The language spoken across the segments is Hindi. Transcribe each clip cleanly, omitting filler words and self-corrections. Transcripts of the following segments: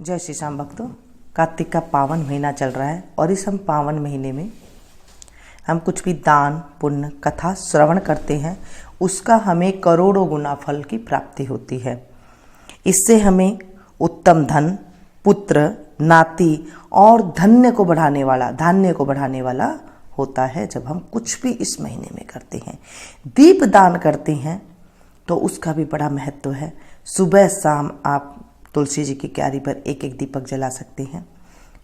जय श्री श्याम भक्तों, कार्तिक का पावन महीना चल रहा है और इस हम पावन महीने में हम कुछ भी दान पुण्य कथा श्रवण करते हैं, उसका हमें करोड़ों गुना फल की प्राप्ति होती है। इससे हमें उत्तम धन, पुत्र, नाती और धान्य को बढ़ाने वाला होता है। जब हम कुछ भी इस महीने में करते हैं, दीप दान करते हैं तो उसका भी बड़ा महत्व है। सुबह शाम आप तुलसी जी की क्यारी पर एक एक दीपक जला सकते हैं,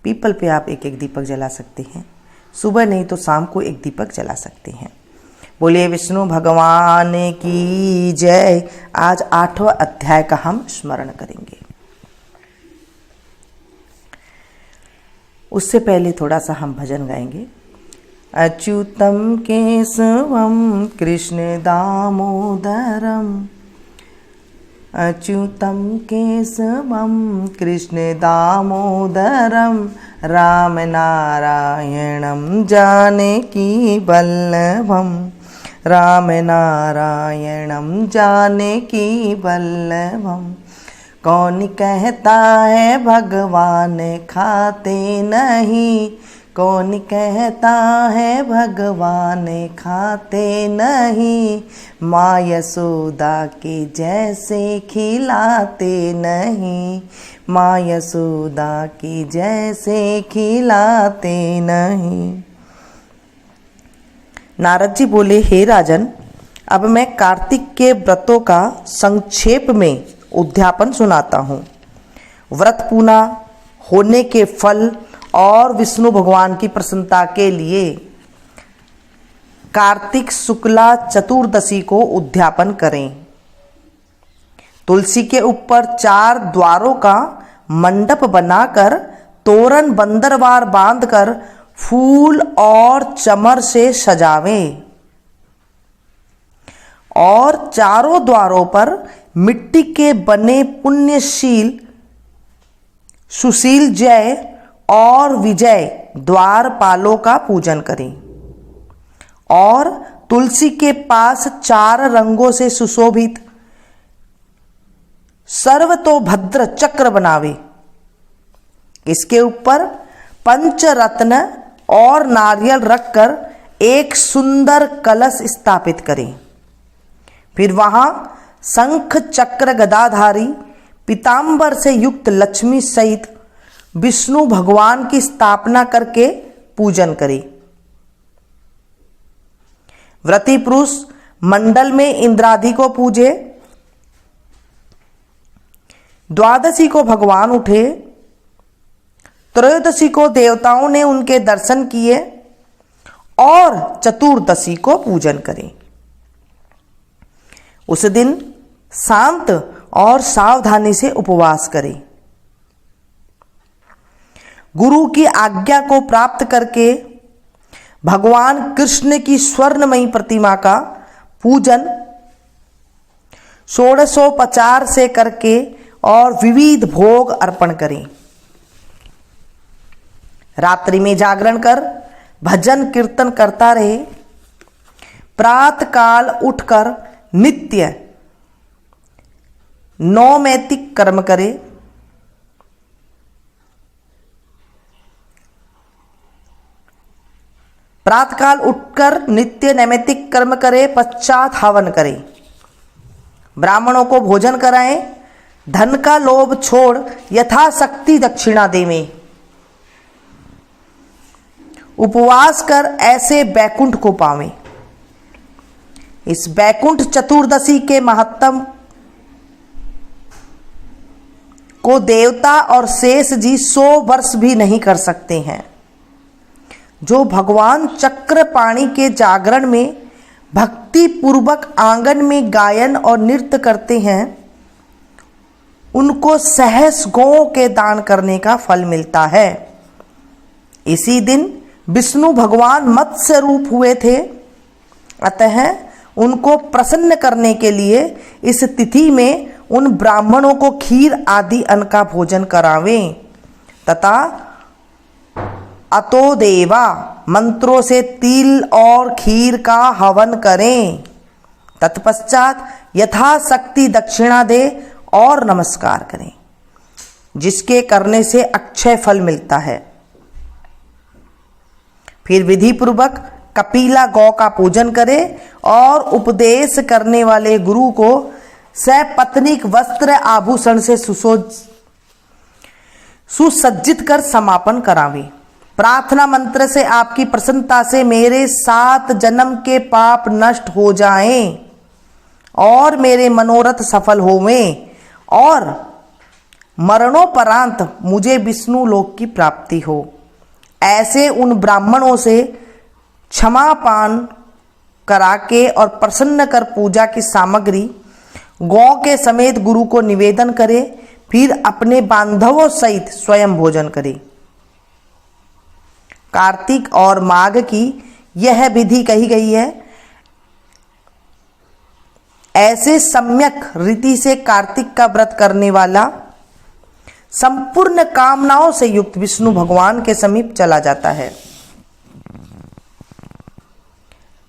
पीपल पे आप एक एक दीपक जला सकते हैं, सुबह नहीं तो शाम को एक दीपक जला सकते हैं। बोलिए विष्णु भगवान की जय। आज 8वां अध्याय का हम स्मरण करेंगे। उससे पहले थोड़ा सा हम भजन गाएंगे। अच्युतम केशवम कृष्ण दामोदरम, अच्युतम केशवम कृष्ण दामोदरम, राम नारायणम जानकी वल्लभम, राम नारायणम जानकी वल्लभम। कौन कहता है भगवान खाते नहीं, कौन कहता है भगवान खाते नहीं, माँ यशोदा के जैसे खिलाते नहीं, माँ यशोदा के जैसे खिलाते नहीं। नारद जी बोले, हे राजन, अब मैं कार्तिक के व्रतों का संक्षेप में उद्यापन सुनाता हूँ। व्रत पूरा होने के फल और विष्णु भगवान की प्रसन्नता के लिए कार्तिक शुक्ला चतुर्दशी को उद्यापन करें। तुलसी के ऊपर 4 द्वारों का मंडप बनाकर तोरण बंदरवार बांधकर फूल और चमर से सजावें और चारों द्वारों पर मिट्टी के बने पुण्यशील सुशील जय और विजय द्वारपालों का पूजन करें और तुलसी के पास 4 रंगों से सुशोभित सर्वतोभद्र चक्र बनावे। इसके ऊपर पंचरत्न और नारियल रखकर एक सुंदर कलश स्थापित करें। फिर वहां शंख चक्र गदाधारी पीतांबर से युक्त लक्ष्मी सहित विष्णु भगवान की स्थापना करके पूजन करें। व्रती पुरुष मंडल में इंद्रादि को पूजे, द्वादशी को भगवान उठे, त्रयोदशी को देवताओं ने उनके दर्शन किए और चतुर्दशी को पूजन करें। उस दिन शांत और सावधानी से उपवास करें। गुरु की आज्ञा को प्राप्त करके भगवान कृष्ण की स्वर्णमयी प्रतिमा का पूजन षोडशोपचार से करके और विविध भोग अर्पण करें। रात्रि में जागरण कर भजन कीर्तन करता रहे। प्रातःकाल उठकर नित्य नैमित्तिक कर्म करे। प्रातःकाल उठकर नित्य नैमित्तिक कर्म करे, पश्चात हवन करे, ब्राह्मणों को भोजन कराएं, धन का लोभ छोड़ यथाशक्ति दक्षिणा देवें। उपवास कर ऐसे बैकुंठ को पावें। इस बैकुंठ चतुर्दशी के महत्तम को देवता और शेष जी 100 वर्ष भी नहीं कर सकते हैं। जो भगवान चक्रपाणि के जागरण में भक्ति पूर्वक आंगन में गायन और नृत्य करते हैं, उनको सहस्र गौ के दान करने का फल मिलता है। इसी दिन विष्णु भगवान मत्स्य रूप हुए थे, अतः उनको प्रसन्न करने के लिए इस तिथि में उन ब्राह्मणों को खीर आदि अन्न का भोजन करावें तथा अतो देवा मंत्रों से तिल और खीर का हवन करें। तत्पश्चात यथाशक्ति दक्षिणा दे और नमस्कार करें। जिसके करने से अक्षय फल मिलता है। फिर विधि पूर्वक कपिला गौ का पूजन करे और उपदेश करने वाले गुरु को सपत्नीक वस्त्र आभूषण से सुसज्जित कर समापन करावे। प्रार्थना मंत्र से आपकी प्रसन्नता से मेरे 7 जन्म के पाप नष्ट हो जाएं और मेरे मनोरथ सफल होवें और मरणोपरांत मुझे विष्णु लोक की प्राप्ति हो। ऐसे उन ब्राह्मणों से क्षमा पान करा के और प्रसन्न कर पूजा की सामग्री गौ के समेत गुरु को निवेदन करे, फिर अपने बांधवों सहित स्वयं भोजन करे। कार्तिक और माघ की यह विधि कही गई है। ऐसे सम्यक रीति से कार्तिक का व्रत करने वाला संपूर्ण कामनाओं से युक्त विष्णु भगवान के समीप चला जाता है।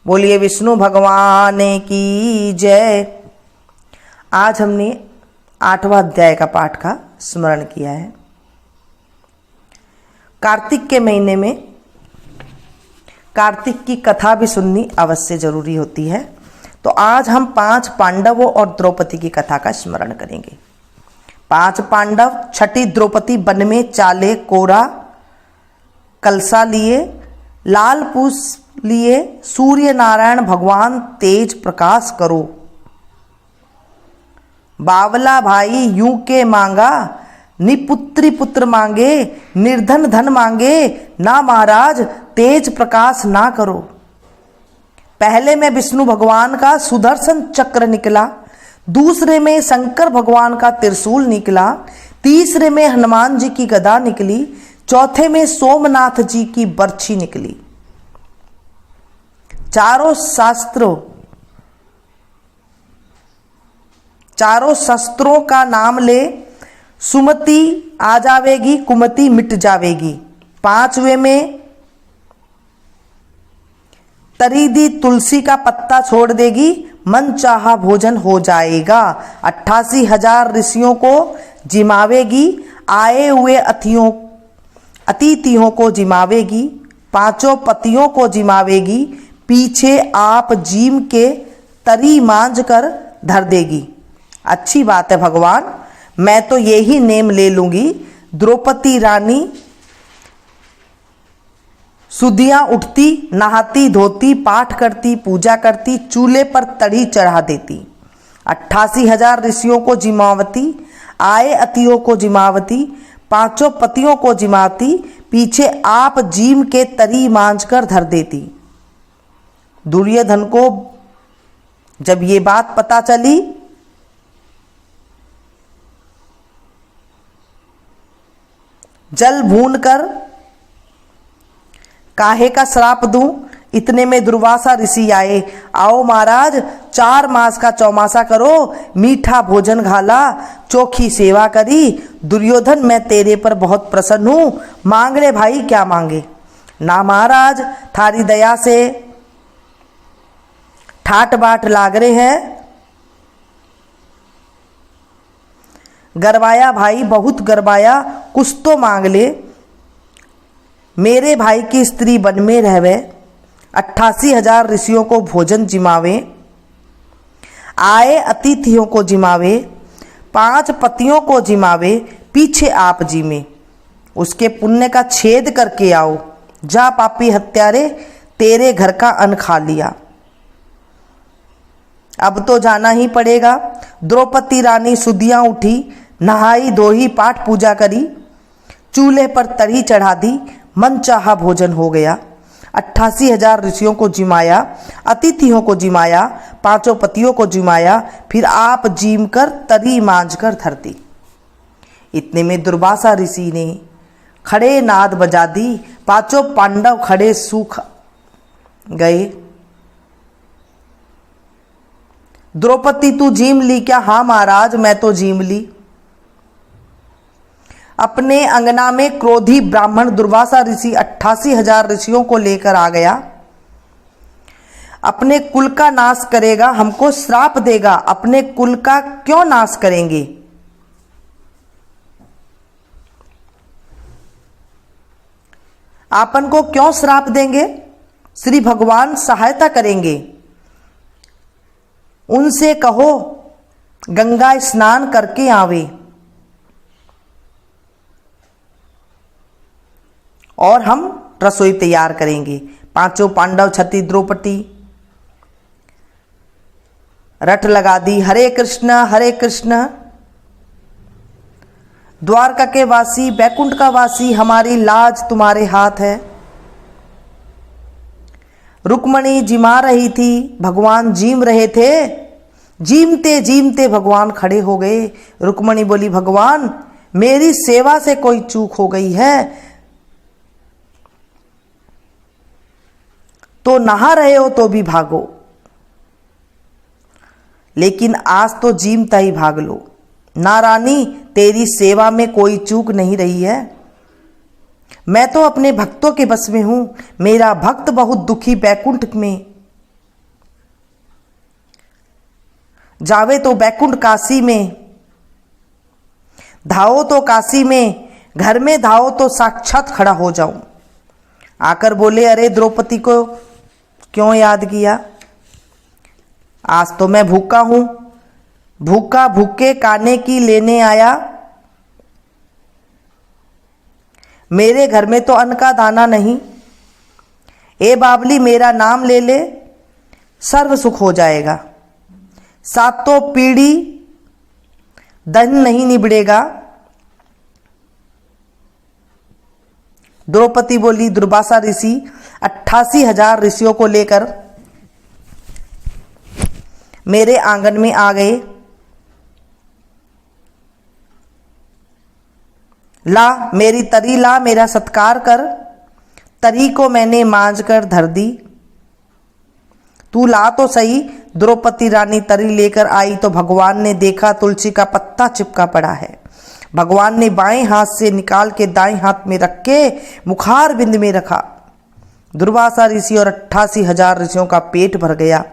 बोलिए विष्णु भगवान की जय। आज हमने 8वां अध्याय का पाठ का स्मरण किया है। कार्तिक के महीने में कार्तिक की कथा भी सुननी अवश्य जरूरी होती है। तो आज हम 5 पांडवों और द्रौपदी की कथा का स्मरण करेंगे। 5 पांडव छठी द्रौपदी वन में चाले कोरा कलसा लिए, लाल पुष्प लिए, सूर्य नारायण भगवान तेज प्रकाश करो। बावला भाई यूं के मांगा, निपुत्री पुत्र मांगे, निर्धन धन मांगे, ना महाराज तेज प्रकाश ना करो। पहले में विष्णु भगवान का सुदर्शन चक्र निकला, दूसरे में शंकर भगवान का त्रिशूल निकला, तीसरे में हनुमान जी की गदा निकली, चौथे में सोमनाथ जी की बर्छी निकली। चारों शस्त्रों का नाम ले, सुमति आ जावेगी, कुमति मिट जावेगी। 5वें में तरीदी तुलसी का पत्ता छोड़ देगी, मन चाहा भोजन हो जाएगा। 88,000 ऋषियों को जिमावेगी, आए हुए अतिथियों को जिमावेगी, 5 पतियों को जिमावेगी, पीछे आप जीम के तरी मांझ कर धर देगी। अच्छी बात है भगवान, मैं तो यही नेम ले लूंगी। द्रौपदी रानी सुधियां उठती, नहाती धोती, पाठ करती, पूजा करती, चूल्हे पर तड़ी चढ़ा देती। 88,000 ऋषियों को जिमावती, आए अतियों को जिमावती, 5 पतियों को जिमाती, पीछे आप जीम के तरी मांझ कर धर देती। दुर्योधन को जब ये बात पता चली जल भून कर काहे का श्राप दूं। इतने में दुर्वासा ऋषि आए, आओ महाराज 4 मास का चौमासा करो, मीठा भोजन घाला, चोखी सेवा करी। दुर्योधन मैं तेरे पर बहुत प्रसन्न हूं, मांग ले भाई क्या मांगे। ना महाराज थारी दया से ठाट बाट लाग रहे हैं। गरबाया भाई बहुत गरबाया, कुछ तो मांग ले। मेरे भाई की स्त्री वन में रहवे, 88,000 ऋषियों को भोजन जिमावे, आए अतिथियों को जिमावे, 5 पतियों को जिमावे, पीछे आप जी में उसके पुण्य का छेद करके आओ। जा पापी हत्यारे, तेरे घर का अन्न खा लिया, अब तो जाना ही पड़ेगा। द्रौपदी रानी सुधियां उठी, नहाई धोई, पाठ पूजा करी, चूल्हे पर तड़ी चढ़ा दी, मन चाहा भोजन हो गया। 88,000 ऋषियों को जिमाया, अतिथियों को जिमाया, 5 पतियों को जिमाया, फिर आप जीम कर तरी मांझ कर धर दी। इतने में दुर्वासा ऋषि ने खड़े नाद बजा दी, 5 पांडव खड़े सूख गए। द्रौपदी तू जीम ली क्या? हाँ महाराज मैं तो जीम ली। अपने अंगना में क्रोधी ब्राह्मण दुर्वासा ऋषि 88,000 ऋषियों को लेकर आ गया। अपने कुल का नाश करेगा, हमको श्राप देगा। अपने कुल का क्यों नाश करेंगे? आपन को क्यों श्राप देंगे? श्री भगवान सहायता करेंगे। उनसे कहो गंगा स्नान करके आवे और हम रसोई तैयार करेंगे। पांचों पांडव छठी द्रौपदी रट लगा दी, हरे कृष्ण हरे कृष्ण। द्वारका के वासी, बैकुंठ का वासी, हमारी लाज तुम्हारे हाथ है। रुक्मणी जिमा रही थी, भगवान जीम रहे थे। जीमते जीमते भगवान खड़े हो गए। रुक्मणी बोली, भगवान मेरी सेवा से कोई चूक हो गई है तो नहा रहे हो तो भी भागो, लेकिन आज तो जीमता ही भाग लो। ना रानी, तेरी सेवा में कोई चूक नहीं रही है। मैं तो अपने भक्तों के बस में हूं। मेरा भक्त बहुत दुखी बैकुंठ में जावे तो बैकुंठ काशी में, धाओ तो काशी में, घर में धाओ तो साक्षात खड़ा हो जाऊं। आकर बोले, अरे द्रौपदी को क्यों याद किया? आज तो मैं भूखा हूं, भूखा भूखे काने की लेने आया। मेरे घर में तो अन्न का दाना नहीं। ए बाबली, मेरा नाम ले ले, सर्व सुख हो जाएगा। सातों पीढ़ी धन नहीं निबड़ेगा। द्रौपदी बोली, दुर्वासा ऋषि 88,000 ऋषियों को लेकर मेरे आंगन में आ गए। ला मेरी तरी ला, मेरा सत्कार कर। तरी को मैंने मांझ कर धर दी। तू ला तो सही। द्रौपदी रानी तरी लेकर आई तो भगवान ने देखा तुलसी का पत्ता चिपका पड़ा है। भगवान ने बाएं हाथ से निकाल के दाएं हाथ में रख के मुखार बिंद में रखा। दुर्वासा ऋषि और 88,000 ऋषियों का पेट भर गया।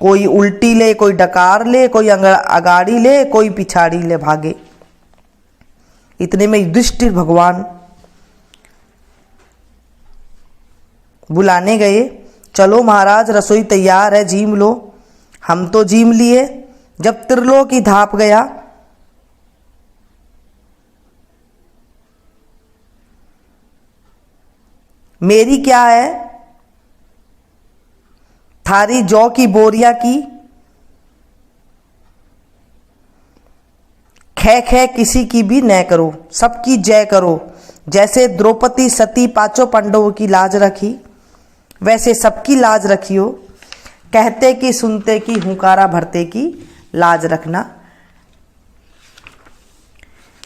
कोई उल्टी ले, कोई डकार ले, कोई अगाड़ी ले, कोई पिछाड़ी ले भागे। इतने में युधिष्ठिर भगवान बुलाने गए। चलो महाराज, रसोई तैयार है, जीम लो। हम तो जीम लिए। जब त्रिलोक की धाप गया, मेरी क्या है, थारी जौ की बोरिया की। खे खे किसी की भी न करो, सबकी जय करो। जैसे द्रौपदी सती पांचों पांडवों की लाज रखी, वैसे सबकी लाज रखियो। कहते की सुनते की, हुंकारा भरते की लाज रखना।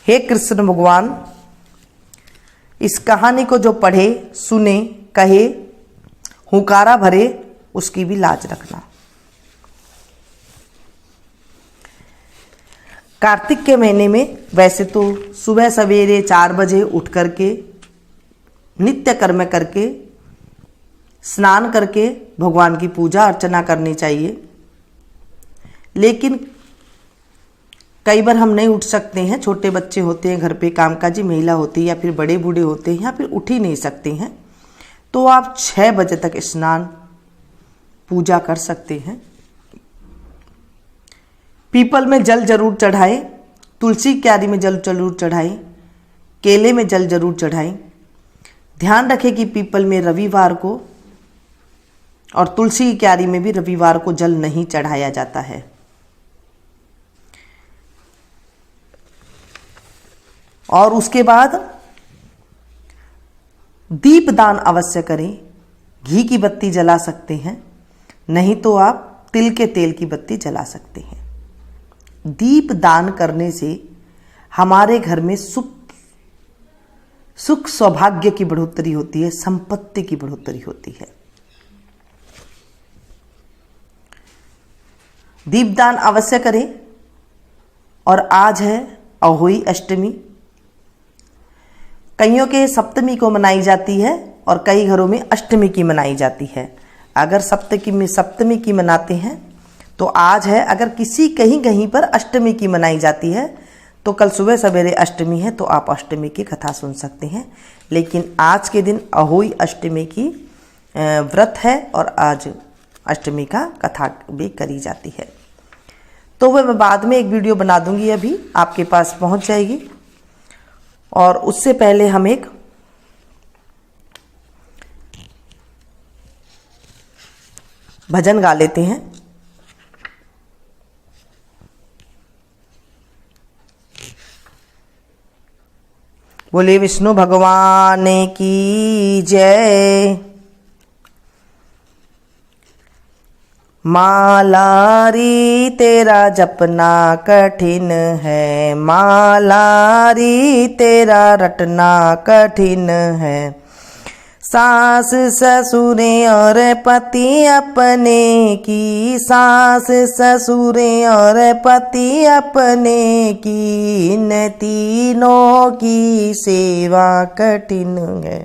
हे कृष्ण भगवान, इस कहानी को जो पढ़े, सुने, कहे, हुंकारा भरे, उसकी भी लाज रखना। कार्तिक के महीने में वैसे तो सुबह सवेरे 4 बजे उठ करके नित्य कर्म करके स्नान करके भगवान की पूजा अर्चना करनी चाहिए, लेकिन कई बार हम नहीं उठ सकते हैं। छोटे बच्चे होते हैं, घर पे कामकाजी महिला होती है, या फिर बड़े बूढ़े होते हैं, या फिर उठ ही नहीं सकते हैं, तो आप 6 बजे तक स्नान पूजा कर सकते हैं। पीपल में जल जरूर चढ़ाएं, तुलसी क्यारी में जल जरूर चढ़ाएं, केले में जल जरूर चढ़ाएं। ध्यान रखें कि पीपल में रविवार को और तुलसी की क्यारी में भी रविवार को जल नहीं चढ़ाया जाता है। और उसके बाद दीपदान अवश्य करें। घी की बत्ती जला सकते हैं, नहीं तो आप तिल के तेल की बत्ती जला सकते हैं। दीप दान करने से हमारे घर में सुख सौभाग्य की बढ़ोतरी होती है, संपत्ति की बढ़ोतरी होती है। दीपदान अवश्य करें। और आज है अहोई अष्टमी। कईयों के सप्तमी को मनाई जाती है और कई घरों में अष्टमी की मनाई जाती है। अगर सप्तमी की मनाते हैं तो आज है। अगर किसी कहीं कहीं पर अष्टमी की मनाई जाती है तो कल सुबह सवेरे अष्टमी है, तो आप अष्टमी की कथा सुन सकते हैं। लेकिन आज के दिन अहोई अष्टमी की व्रत है और आज अष्टमी का कथा भी करी जाती है। तो वह मैं बाद में एक वीडियो बना दूंगी, अभी आपके पास पहुंच जाएगी। और उससे पहले हम एक भजन गा लेते हैं। बोले विष्णु भगवान की जय। मालारी तेरा जपना कठिन है, मालारी तेरा रटना कठिन है। सास ससुरे और पति अपने की, सास ससुरे और पति अपने की, इन तीनों की सेवा कठिन है,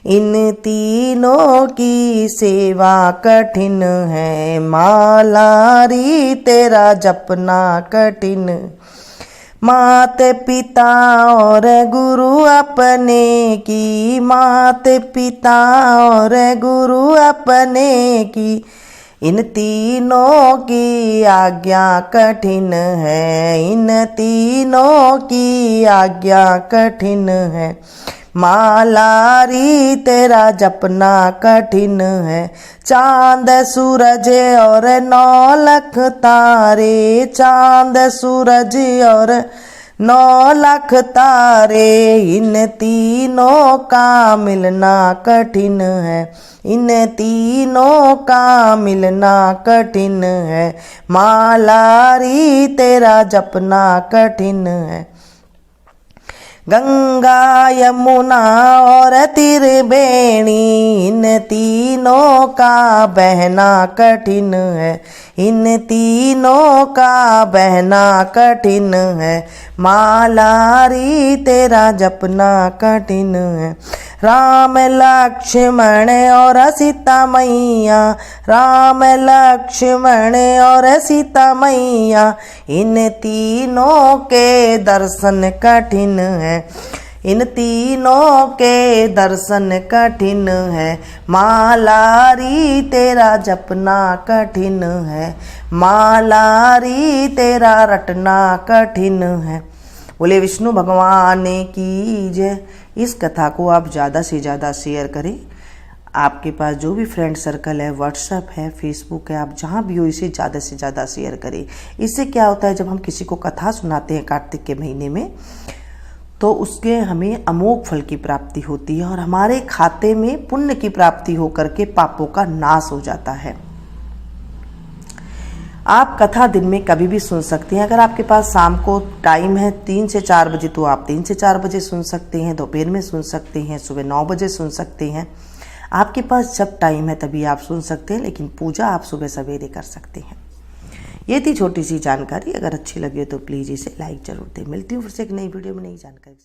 इन तीनों की सेवा कठिन है। मालारी तेरा जपना कठिन, मात पिता और गुरु अपने की, मात पिता और गुरु अपने की, इन तीनों की आज्ञा कठिन है, इन तीनों की आज्ञा कठिन है। मालारी तेरा जपना कठिन है। चांद सूरज और 9 लाख तारे, चांद सूरज और 9 लाख तारे, इन तीनों का मिलना कठिन है, इन तीनों का मिलना कठिन है। मालारी तेरा जपना कठिन है। गंगा यमुना और त्रिवेणी, इन तीनों का बहना कठिन है, इन तीनों का बहना कठिन है। मालारी तेरा जपना कठिन है। राम लक्ष्मण और सीता मैया, राम लक्ष्मण और सीता मैया, इन तीनों के दर्शन कठिन है, इन तीनों के दर्शन कठिन है। मालारी तेरा जपना कठिन है, मालारी तेरा रटना कठिन है। बोले विष्णु भगवान की जय। इस कथा को आप ज़्यादा से ज़्यादा शेयर करें। आपके पास जो भी फ्रेंड सर्कल है, व्हाट्सएप है, फेसबुक है, आप जहाँ भी हो इसे ज़्यादा से ज़्यादा शेयर करें। इससे क्या होता है, जब हम किसी को कथा सुनाते हैं कार्तिक के महीने में, तो उसके हमें अमोघ फल की प्राप्ति होती है और हमारे खाते में पुण्य की प्राप्ति होकर के पापों का नाश हो जाता है। आप कथा दिन में कभी भी सुन सकते हैं। अगर आपके पास शाम को टाइम है 3 से 4 बजे, तो आप 3 से 4 बजे सुन सकते हैं, दोपहर में सुन सकते हैं, सुबह 9 बजे सुन सकते हैं। आपके पास जब टाइम है तभी आप सुन सकते हैं, लेकिन पूजा आप सुबह सवेरे कर सकते हैं। ये थी छोटी सी जानकारी। अगर अच्छी लगे तो प्लीज़ इसे लाइक जरूर दें। मिलती हूँ फिर से एक नई वीडियो में नई जानकारी।